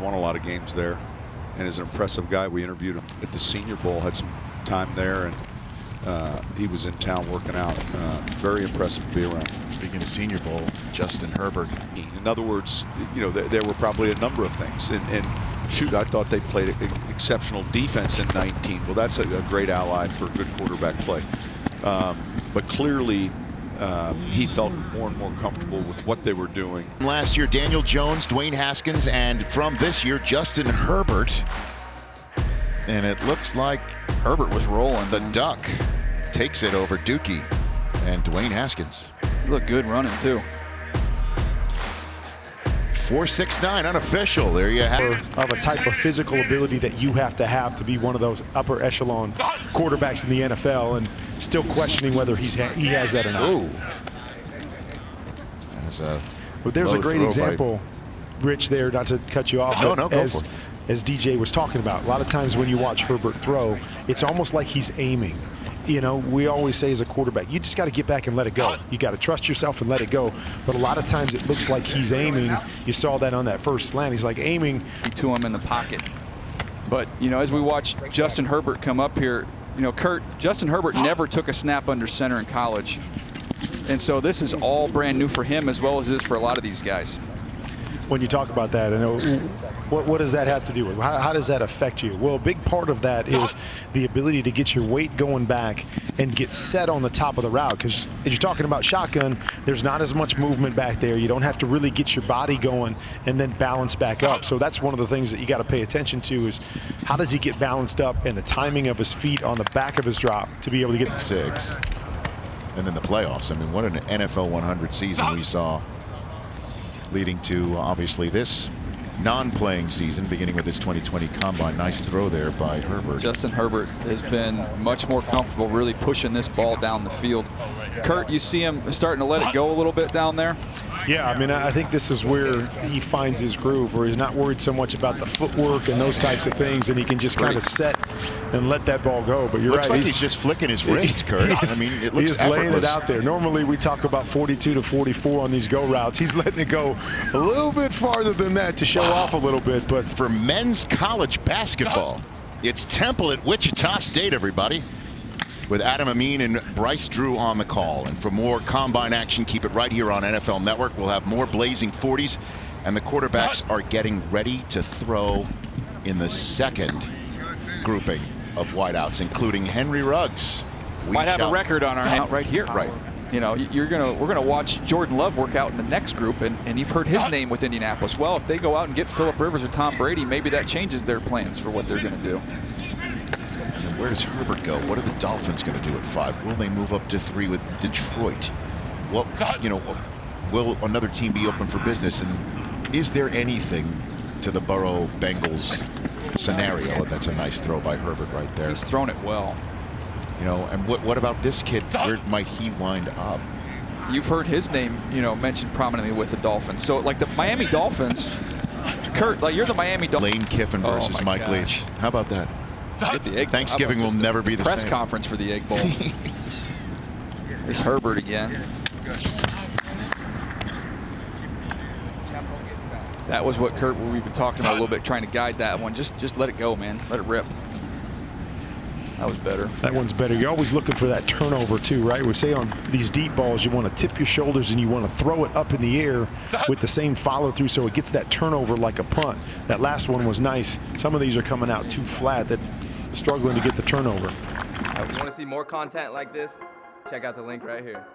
won a lot of games there, and is an impressive guy. We interviewed him at the Senior Bowl, had some time there, and he was in town working out. Very impressive to be around. Speaking of Senior Bowl, Justin Herbert. In other words, you know, there were probably a number of things. And shoot, I thought they played exceptional defense in 19. Well, that's a great ally for good quarterback play. But clearly, he felt more and more comfortable with what they were doing. Last year, Daniel Jones, Dwayne Haskins, and from this year, Justin Herbert. And it looks like Herbert was rolling. The Duck takes it over Dookie and Dwayne Haskins. He looked good running, too. 4.69 unofficial. There you have it. Of a type of physical ability that you have to be one of those upper echelon quarterbacks in the NFL, and still questioning whether he has that or not. Ooh. But there's a great example, Rich, there, not to cut you off. No, go for it. As DJ was talking about, a lot of times when you watch Herbert throw, it's almost like he's aiming. You know, we always say as a quarterback, you just got to get back and let it go. You got to trust yourself and let it go. But a lot of times it looks like he's aiming. You saw that on that first slant. He's like aiming to him in the pocket. But, you know, as we watch Justin Herbert come up here, you know, Justin Herbert never took a snap under center in college. And so this is all brand new for him as well as it is for a lot of these guys. When you talk about that, I know, what does that have to do with? How does that affect you? Well, a big part of that is the ability to get your weight going back and get set on the top of the route. Because as you're talking about shotgun, there's not as much movement back there. You don't have to really get your body going and then balance back up. So that's one of the things that you got to pay attention to is how does he get balanced up and the timing of his feet on the back of his drop to be able to get 6. And then the playoffs. I mean, what an NFL 100 season we saw, leading to obviously this non-playing season, beginning with this 2020 combine. Nice throw there by Herbert. Justin Herbert has been much more comfortable really pushing this ball down the field. Kurt, you see him starting to let it go a little bit down there? Yeah, I mean, I think this is where he finds his groove, where he's not worried so much about the footwork and those types of things, and he can just kind of set and let that ball go. But you're looks right. Like he's just flicking his wrist, Kurt. I mean, it looks he's laying it out there. Normally, we talk about 42 to 44 on these go routes. He's letting it go a little bit farther than that to show off a little bit. But for men's college basketball, it's Temple at Wichita State, everybody, with Adam Amin and Bryce Drew on the call. And for more combine action, keep it right here on NFL Network. We'll have more blazing 40s, and the quarterbacks are getting ready to throw in the second grouping of wideouts, including Henry Ruggs. Might have a record on our hand right here. Right. You know, we're gonna watch Jordan Love work out in the next group, and you've heard his name with Indianapolis. Well, if they go out and get Phillip Rivers or Tom Brady, maybe that changes their plans for what they're gonna do. Where does Herbert go? What are the Dolphins going to do at 5? Will they move up to 3 with Detroit? Well, you know, will another team be open for business? And is there anything to the Burrow Bengals scenario? That's a nice throw by Herbert right there. He's thrown it well. You know, and what about this kid? Where might he wind up? You've heard his name, you know, mentioned prominently with the Dolphins. So, like the Miami Dolphins, Kurt, like you're the Miami Dolphins. Lane Kiffin versus Mike Leach. How about that? Thanksgiving will never be the press same. Conference for the Egg Bowl. There's Herbert again. That was what Kurt, we've been talking about a little bit, trying to guide that one. Just let it go, man. Let it rip. That was better. That one's better. You're always looking for that turnover too, right? We say on these deep balls, you want to tip your shoulders and you want to throw it up in the air with the same follow through so it gets that turnover like a punt. That last one was nice. Some of these are coming out too flat, that struggling to get the turnover. If you want to see more content like this, check out the link right here.